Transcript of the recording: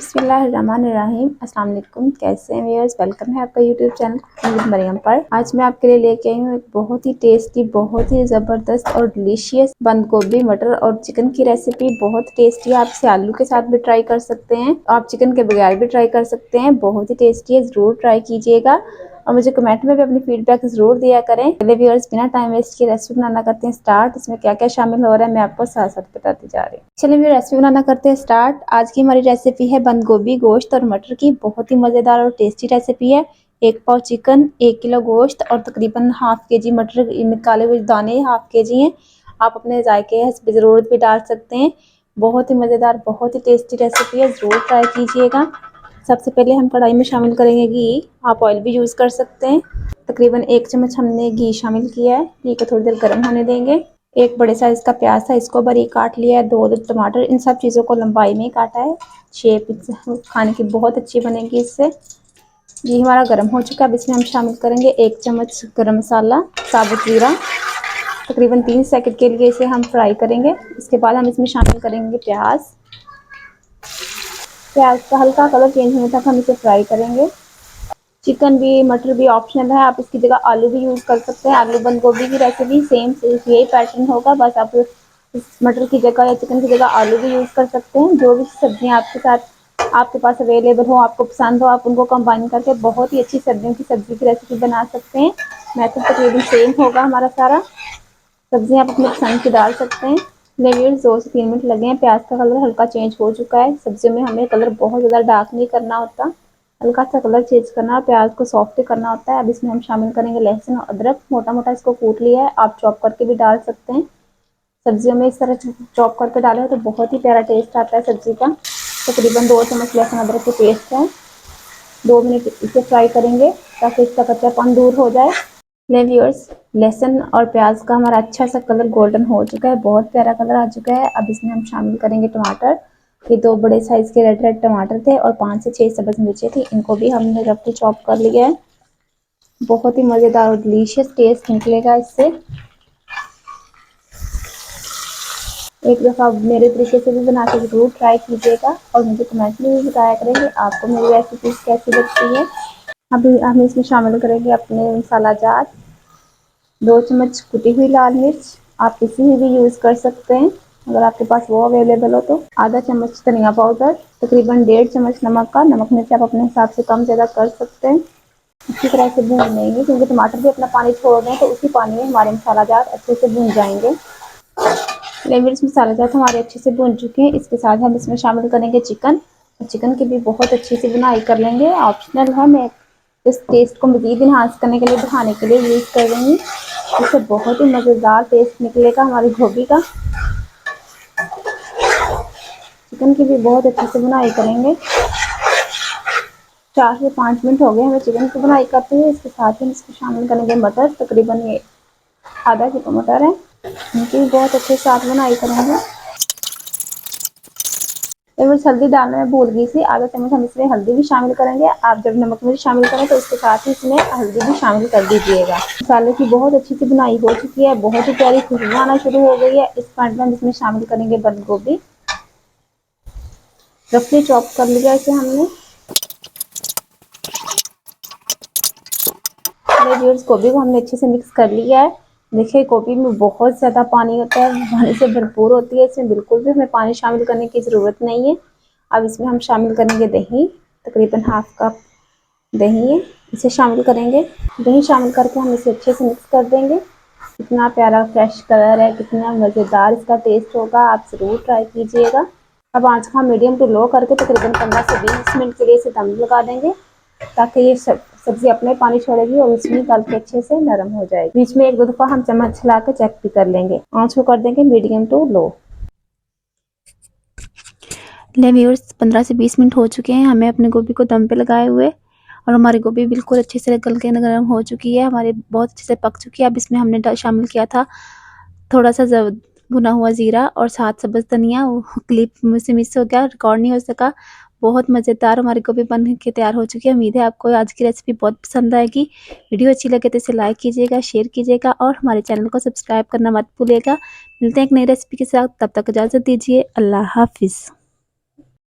बिस्मिल्लाहिर्रहमानिर्रहीम। अस्सलाम वालेकुम। कैसे हैं व्यूअर्स? वेलकम है आपका YouTube channel cooking with Mariam पर। आज मैं आपके लिए लेके आई हूँ एक बहुत ही टेस्टी, बहुत ही ज़बरदस्त और डिलीशियस बंद गोभी मटर और चिकन की रेसिपी। बहुत टेस्टी है। आप इसे आलू के साथ भी ट्राई कर सकते हैं, आप चिकन के बगैर भी ट्राई कर सकते हैं। बहुत ही टेस्टी है, ज़रूर ट्राई कीजिएगा और मुझे कमेंट में भी अपनी फीडबैक ज़रूर दिया करें। चलिए व्यूअर्स, बिना टाइम वेस्ट किए रेसिपी बनाना करते हैं स्टार्ट। इसमें क्या क्या शामिल हो रहा है मैं आपको साथ साथ बताती जा रही हूँ। चलिए व्यूअर्स, रेसिपी बनाना करते हैं स्टार्ट। आज की हमारी रेसिपी है बंद गोभी, गोश्त और मटर की। बहुत ही मज़ेदार और टेस्टी रेसिपी है। 1 पाव चिकन, 1 किलो गोश्त और तकरीबन हाफ के जी मटर निकाले हुए दाने हाफ के जी हैं। आप अपने जायके हस्ब ज़रूरत भी डाल सकते हैं। बहुत ही मज़ेदार, बहुत ही टेस्टी रेसिपी है, ज़रूर ट्राई कीजिएगा। सबसे पहले हम कढ़ाई में शामिल करेंगे घी। आप ऑयल भी यूज़ कर सकते हैं। तकरीबन 1 चम्मच हमने घी शामिल किया है। घी को थोड़ी देर गर्म होने देंगे। एक बड़े साइज का प्याज था, इसको बारीक काट लिया है। 2 टमाटर, इन सब चीज़ों को लंबाई में काटा है। शेप खाने की बहुत अच्छी बनेगी इससे। घी हमारा गर्म हो चुका है। अब इसमें हम शामिल करेंगे 1 चम्मच गरम मसाला, साबुत जीरा। तकरीबन 3 सेकंड के लिए इसे हम फ्राई करेंगे। इसके बाद हम इसमें शामिल करेंगे प्याज। प्याज का हल्का कलर चेंज होने तक हम इसे फ्राई करेंगे। चिकन भी मटर भी ऑप्शनल है, आप इसकी जगह आलू भी यूज़ कर सकते हैं। आलू बंद गोभी की रेसिपी सेम यही पैटर्न होगा, बस आप इस मटर की जगह या चिकन की जगह आलू भी यूज़ कर सकते हैं। जो भी सब्जियां आपके साथ आपके पास अवेलेबल हो, आपको पसंद हो, आप उनको कंबाइन करके बहुत ही अच्छी सर्दियों की सब्जी की रेसिपी बना सकते हैं। मेथड तकरीबन सेम होगा हमारा सारा। सब्जियां आप अपने पसंद की डाल सकते हैं। व्यूअर्स, 2 से 3 मिनट लगे हैं। प्याज का कलर हल्का चेंज हो चुका है। सब्जियों में हमें कलर बहुत ज़्यादा डार्क नहीं करना होता, हल्का सा कलर चेंज करना है, प्याज को सॉफ्ट करना होता है। अब इसमें हम शामिल करेंगे लहसुन और अदरक। मोटा मोटा इसको कूट लिया है, आप चॉप करके भी डाल सकते हैं। सब्जियों में इस तरह चॉप करके डालें तो बहुत ही प्यारा टेस्ट आता है सब्जी का। तकरीबन 2 चम्मच लहसुन अदरक की पेस्ट है। 2 मिनट इसे फ्राई करेंगे ताकि इसका कच्चापन दूर हो जाए। व्यूअर्स, लहसुन और प्याज का हमारा अच्छा सा कलर गोल्डन हो चुका है, बहुत प्यारा कलर आ चुका है। अब इसमें हम शामिल करेंगे टमाटर। ये 2 बड़े साइज के रेड रेड टमाटर थे और 5 से 6 सब्ज मिर्चें थी, इनको भी हमने रफली चॉप कर लिया है। बहुत ही मज़ेदार और डिलीशियस टेस्ट निकलेगा इससे। एक दफ़ा मेरे तरीके से भी बना के ज़रूर ट्राई कीजिएगा और मुझे कमेंट में भी बताया करेंगे आपको मेरी रेसिपी कैसी लगती है। अभी हम इसमें शामिल करेंगे अपने मसाला जार। 2 चम्मच कुटी हुई लाल मिर्च, आप किसी भी यूज़ कर सकते हैं अगर आपके पास वो अवेलेबल हो तो। आधा चम्मच धनिया पाउडर, तकरीबन 1.5 चम्मच नमक का। नमक मिर्च आप अपने हिसाब से कम ज़्यादा कर सकते हैं। अच्छी तरह से भून लेंगे क्योंकि टमाटर भी अपना पानी छोड़ रहे हैं, तो उसी पानी में हमारे मसाला जार अच्छे से भून जाएंगे। मिर्च मसाला जार हमारे अच्छे से भून चुके हैं। इसके साथ हम इसमें शामिल करेंगे चिकन। चिकन की भी बहुत अच्छी से बुनाई कर लेंगे, ऑप्शनल है। मैं इस टेस्ट को मज़ीद इन्हांस करने के लिए, बढ़ाने के लिए यूज़ कर रही हूँ। इससे बहुत ही मज़ेदार टेस्ट निकलेगा हमारी गोभी का। चिकन की भी बहुत अच्छे से बुनाई करेंगे। 4 से 5 मिनट हो गए हमें चिकन की बुनाई करते हुए। इसके साथ ही इसमें शामिल करेंगे मटर। तकरीबन ये आधा किलो मटर है, इनकी भी बहुत अच्छे से साथ बुनाई करेंगे। एक हल्दी डालना मैं भूल गई थी, आधा चम्मच हम इसमें हल्दी भी शामिल करेंगे। आप जब नमक मिर्च शामिल करें तो इसके साथ ही इसमें हल्दी भी शामिल कर दीजिएगा। मसाले की बहुत अच्छी सी बुनाई हो चुकी है, बहुत ही प्यारी खुशबू आना शुरू हो गई है। इस पॉइंट में हम इसमें शामिल करेंगे बंद गोभी। रफली चॉप कर लिया इसे हमने। व्यूअर्स, गोभी को हमने अच्छे से मिक्स कर लिया है। देखिए गोभी में बहुत ज़्यादा पानी होता है, पानी से भरपूर होती है। इसमें बिल्कुल भी हमें पानी शामिल करने की ज़रूरत नहीं है। अब इसमें हम शामिल करेंगे दही। तकरीबन हाफ कप दही है, इसे शामिल करेंगे। दही शामिल करके हम इसे अच्छे से मिक्स कर देंगे। कितना प्यारा फ्रेश कलर है, कितना मज़ेदार इसका टेस्ट होगा, आप ज़रूर ट्राई कीजिएगा। अब आंच का मीडियम टू लो करके तकरीबन 15 से 20 मिनट के लिए इसे दम लगा देंगे ताकि ये सब्जी अपने पानी छोड़ेगी और उसमें गल के अच्छे से नरम हो जाएगी। बीच में 1-2 दफ़ा हम चम्मच हिला के चेक भी कर लेंगे। आंच को कर देंगे मीडियम टू लो। व्यूअर्स, 15 से 20 मिनट हो चुके हैं हमें अपने गोभी को दम पे लगाए हुए और हमारी गोभी बिल्कुल अच्छे से गल के नरम हो चुकी है, हमारी बहुत अच्छे से पक चुकी है। अब इसमें हमने शामिल किया था थोड़ा सा भुना हुआ ज़ीरा और साथ सब्ज़ धनिया। क्लिप मुझसे मिस हो गया, रिकॉर्ड नहीं हो सका। बहुत मज़ेदार हमारी गोभी बन के तैयार हो चुकी है। उम्मीद है आपको आज की रेसिपी बहुत पसंद आएगी। वीडियो अच्छी लगे तो इसे लाइक कीजिएगा, शेयर कीजिएगा और हमारे चैनल को सब्सक्राइब करना मत भूलिएगा। मिलते हैं एक नई रेसिपी के साथ, तब तक इजाज़त दीजिए। अल्लाह हाफिज़।